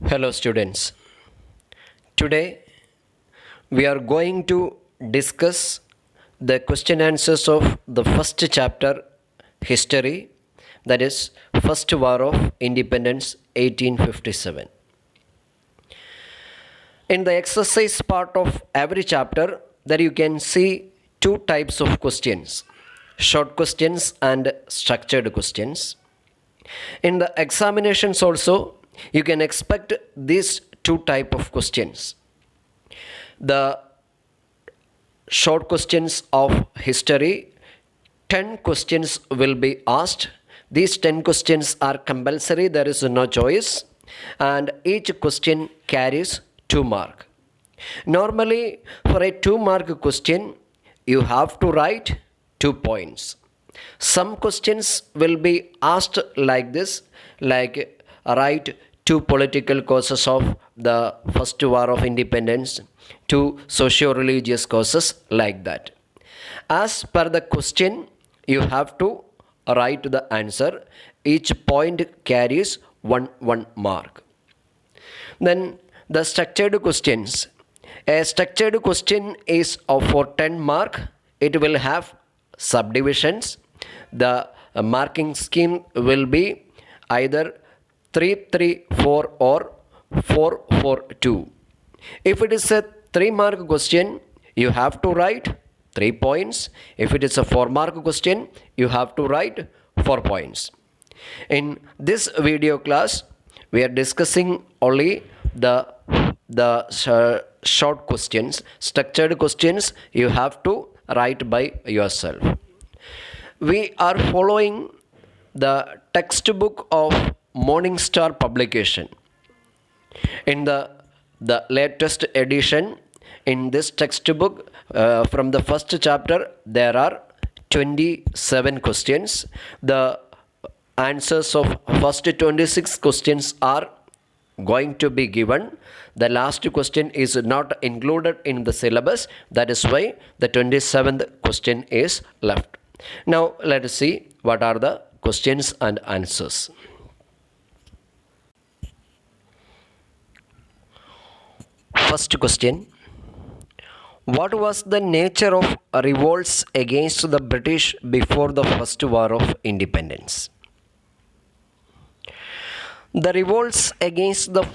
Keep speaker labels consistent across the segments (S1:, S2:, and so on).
S1: Hello, students. Today we are going to discuss the question answers of the first chapter, History, that is, First War of Independence 1857. In the exercise part of every chapter, there you can see two types of questions, short questions and structured questions. In the examinations also, you can expect these two type of questions. The short questions of history, 10 questions will be asked. These 10 questions are compulsory, there is no choice, and each question carries 2 marks. Normally, for a 2-mark question, you have to write 2 points. Some questions will be asked like this, like write 2 political causes of the first war of independence, 2 socio-religious causes, like that. As per the question, you have to write the answer. Each point carries 1 mark. Then the structured questions. A structured question is for 10 mark. It will have subdivisions. The marking scheme will be either 3-3-4 or 4-4-2. If it is a 3-mark question, you have to write 3 points. If it is a 4-mark question, you have to write 4 points. In this video class, we are discussing only the short questions. Structured questions you have to write by yourself. We are following the textbook of Morning Star publication. In the latest edition, in this textbook, from the first chapter, there are 27 questions. The answers of first 26 questions are going to be given. The last question is not included in the syllabus. That is why the 27th question is left. Now let us see what are the questions and answers. First question. What was the nature of revolts against the British before the First War of Independence? The revolts against the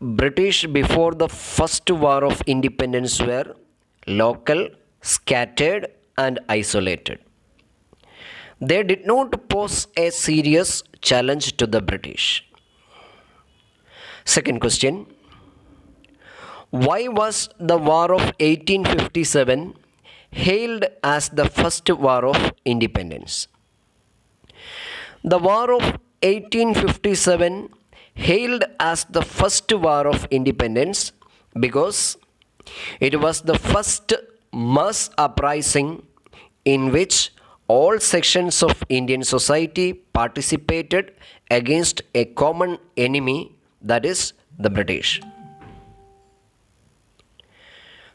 S1: British before the First War of Independence were local, scattered, and isolated. They did not pose a serious challenge to the British. Second question. Why was the War of 1857 hailed as the First War of Independence? The War of 1857 hailed as the First War of Independence because it was the first mass uprising in which all sections of Indian society participated against a common enemy, that is the British.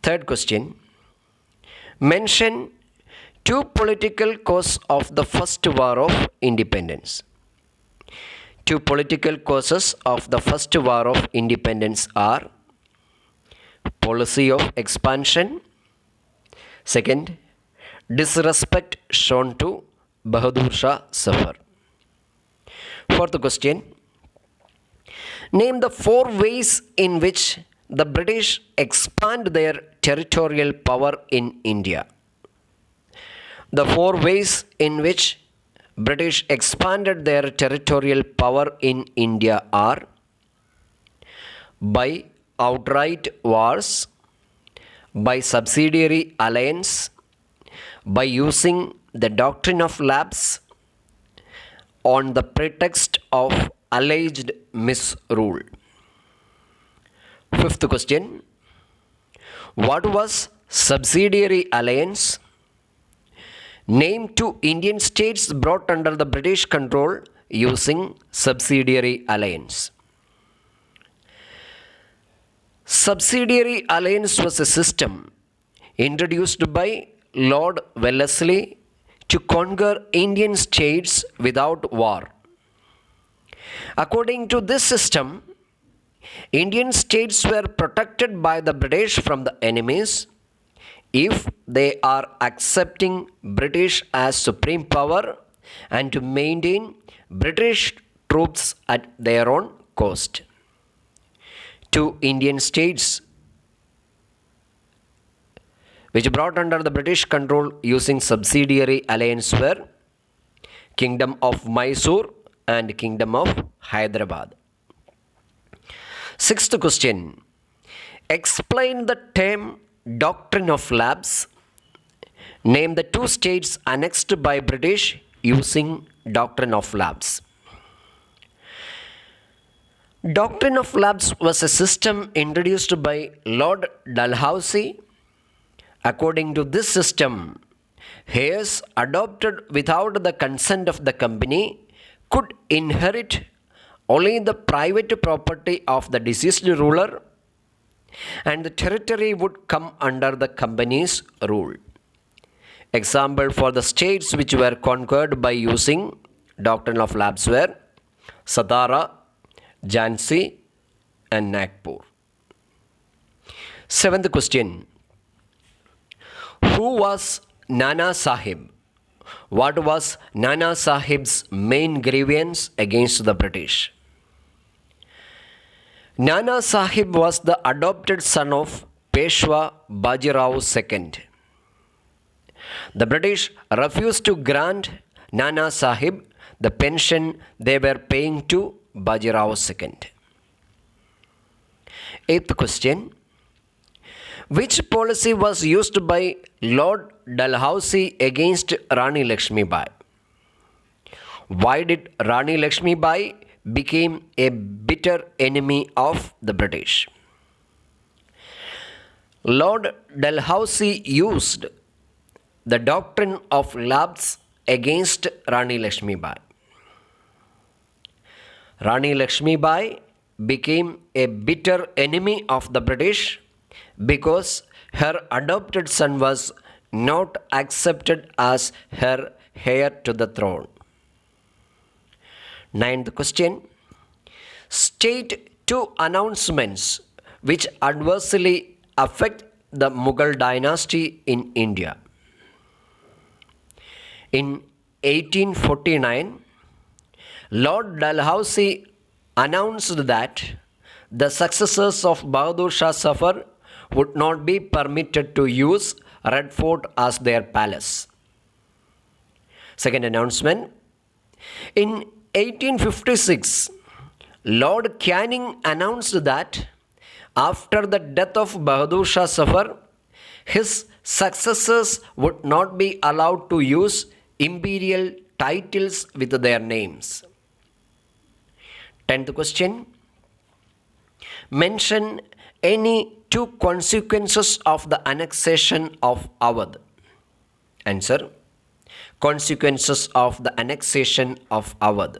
S1: Third question. Mention 2 political causes of the First War of Independence. 2 political causes of the First War of Independence are policy of expansion. Second, disrespect shown to Bahadur Shah Zafar. Fourth question. Name the 4 ways in which the British expand their territorial power in India. The 4 ways in which British expanded their territorial power in India are by outright wars, by subsidiary alliance, by using the doctrine of lapse on the pretext of alleged misrule. Fifth question. What was subsidiary alliance? Name 2 Indian states brought under the British control using subsidiary alliance. Subsidiary alliance was a system introduced by Lord Wellesley to conquer Indian states without war. According to this system, Indian states were protected by the British from the enemies if they are accepting British as supreme power and to maintain British troops at their own cost. Two Indian states which brought under the British control using subsidiary alliance were Kingdom of Mysore and Kingdom of Hyderabad. Sixth question. Explain the term doctrine of lapse. Name the two states annexed by British using doctrine of lapse. Doctrine of lapse was a system introduced by Lord Dalhousie. According to this system, heirs adopted without the consent of the company could inherit only the private property of the deceased ruler, and the territory would come under the company's rule. Example for the states which were conquered by using doctrine of lapse were Satara, Jhansi and Nagpur. Seventh question. Who was Nana Sahib? What was Nana Sahib's main grievance against the British? Nana Sahib was the adopted son of Peshwa Bajirao II. The British refused to grant Nana Sahib the pension they were paying to Bajirao II. Eighth question. Which policy was used by Lord Dalhousie against Rani Lakshmi Bai? Why did Rani Lakshmi Bai become a bitter enemy of the British? Lord Dalhousie used the doctrine of lapse against Rani Lakshmi Bai. Rani Lakshmi Bai became a bitter enemy of the British because her adopted son was not accepted as her heir to the throne. Ninth question. State two announcements which adversely affect the Mughal dynasty in India. In 1849, Lord Dalhousie announced that the successors of Bahadur Shah Zafar would not be permitted to use Red Fort as their palace. Second announcement. In 1856, Lord Canning announced that after the death of Bahadur Shah Zafar, his successors would not be allowed to use imperial titles with their names. 10th question. Mention any two consequences of the annexation of Awadh. Answer. Consequences of the annexation of Awadh.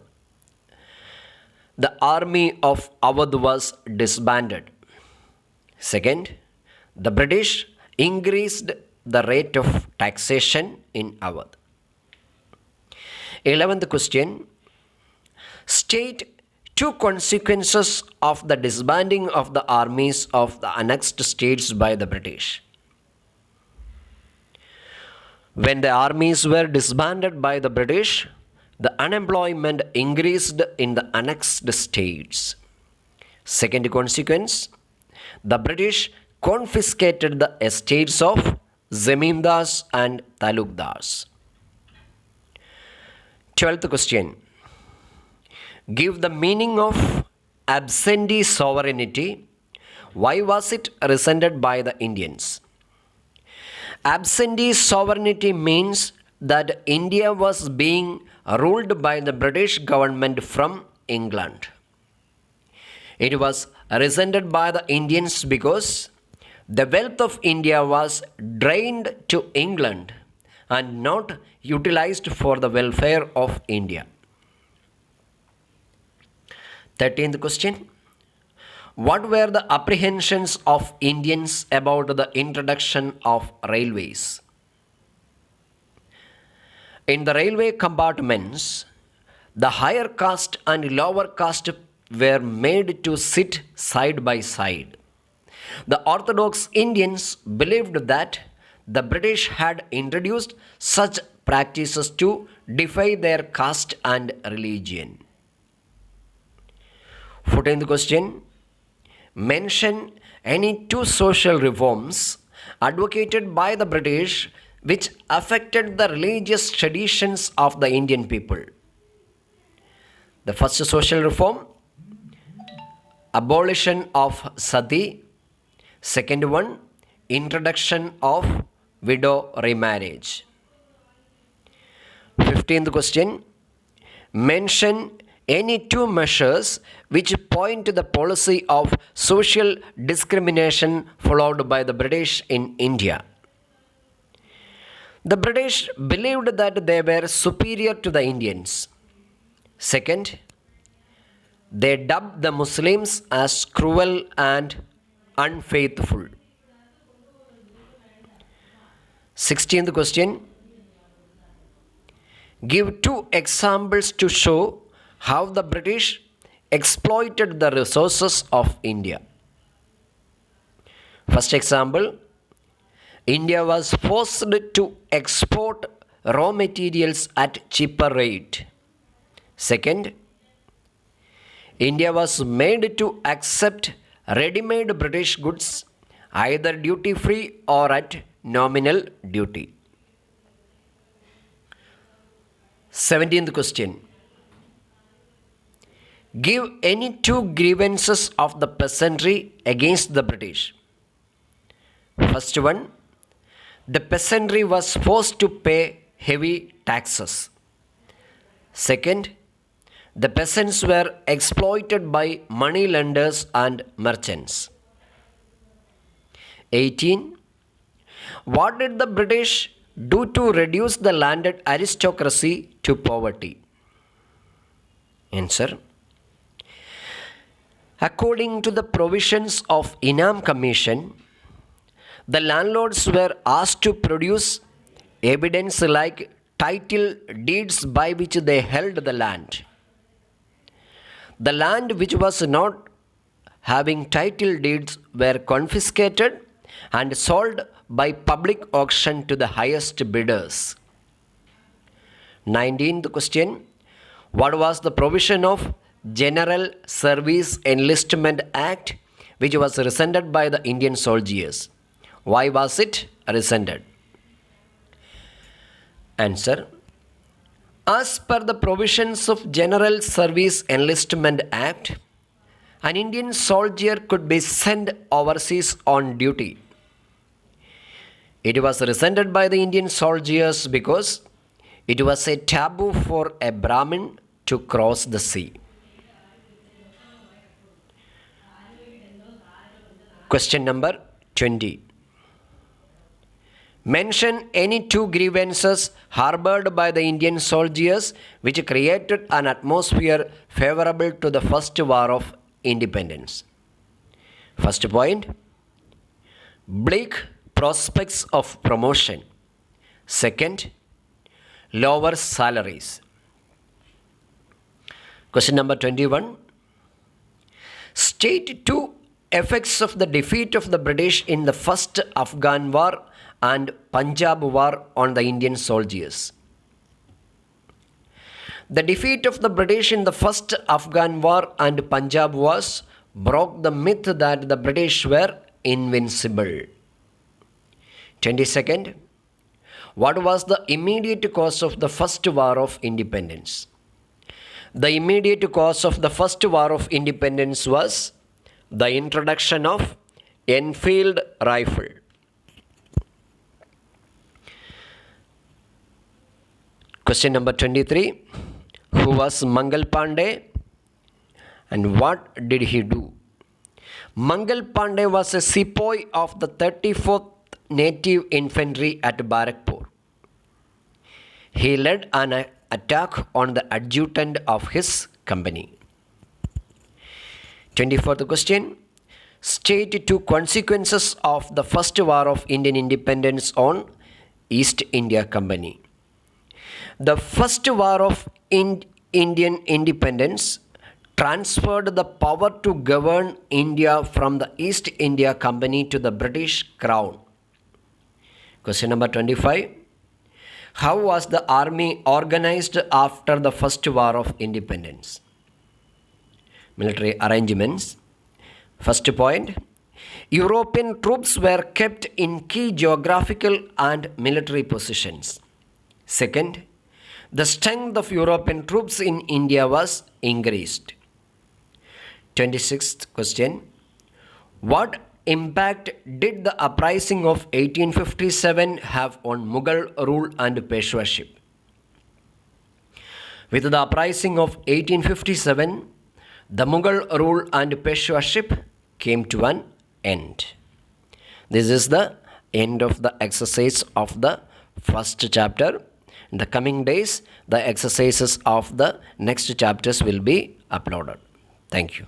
S1: The army of Awadh was disbanded. Second, the British increased the rate of taxation in Awadh. 11th question. State two consequences of the disbanding of the armies of the annexed states by the British. When the armies were disbanded by the British, the unemployment increased in the annexed states. Second consequence, the British confiscated the estates of Zamindars and Talukdars. 12th question. Give the meaning of absentee sovereignty. Why was it resented by the Indians? Absentee sovereignty means that India was being ruled by the British government from England. It was resented by the Indians because the wealth of India was drained to England and not utilized for the welfare of India. 13th question. What were the apprehensions of Indians about the introduction of railways? In the railway compartments, the higher caste and lower caste were made to sit side by side. The Orthodox Indians believed that the British had introduced such practices to defy their caste and religion. 14th question. Mention any two social reforms advocated by the British which affected the religious traditions of the Indian people. The first social reform, abolition of sati. Second one, introduction of widow remarriage. 15th question, mention any two measures which point to the policy of social discrimination followed by the British in India. The British believed that they were superior to the Indians. Second, they dubbed the Muslims as cruel and unfaithful. 16th question, give two examples to show how the British exploited the resources of India. First example, India was forced to export raw materials at cheaper rate. Second, India was made to accept ready-made British goods either duty-free or at nominal duty. 17th question. Give any two grievances of the peasantry against the British. First one, the peasantry was forced to pay heavy taxes. Second, the peasants were exploited by money lenders and merchants. 18. What did the British do to reduce the landed aristocracy to poverty? Answer. According to the provisions of Inam Commission, the landlords were asked to produce evidence like title deeds by which they held the land. The land which was not having title deeds were confiscated and sold by public auction to the highest bidders. 19th question. What was the provision of General Service Enlistment Act which was rescinded by the Indian soldiers? Why was it rescinded? Answer. As per the provisions of General Service Enlistment Act, an Indian soldier could be sent overseas on duty. It was rescinded by the Indian soldiers because it was a taboo for a Brahmin to cross the sea. Question number 20. Mention any two grievances harbored by the Indian soldiers which created an atmosphere favorable to the First War of Independence. First point, bleak prospects of promotion. Second, lower salaries. Question number 21. State two effects of the defeat of the British in the First Afghan War and Punjab War on the Indian soldiers. The defeat of the British in the First Afghan War and Punjab Wars broke the myth that the British were invincible. 22nd. What was the immediate cause of the First War of Independence? The immediate cause of the First War of Independence was the introduction of Enfield rifle. Question number 23. Who was Mangal Pandey and what did he do? Mangal Pandey was a sepoy of the 34th Native Infantry at Barakpur. He led an attack on the adjutant of his company. 24th question. State two consequences of the First War of Indian Independence on East India Company. The First War of Indian Independence transferred the power to govern India from the East India Company to the British Crown? Question number 25. How was the army organized after the First War of Independence? Military arrangements. First point. European troops were kept in key geographical and military positions. Second, the strength of European troops in India was increased. 26th question. What impact did the uprising of 1857 have on Mughal rule and Peshwaship? With the uprising of 1857, the Mughal rule and Peshwaship came to an end. This is the end of the exercise of the first chapter. In the coming days, the exercises of the next chapters will be uploaded. Thank you.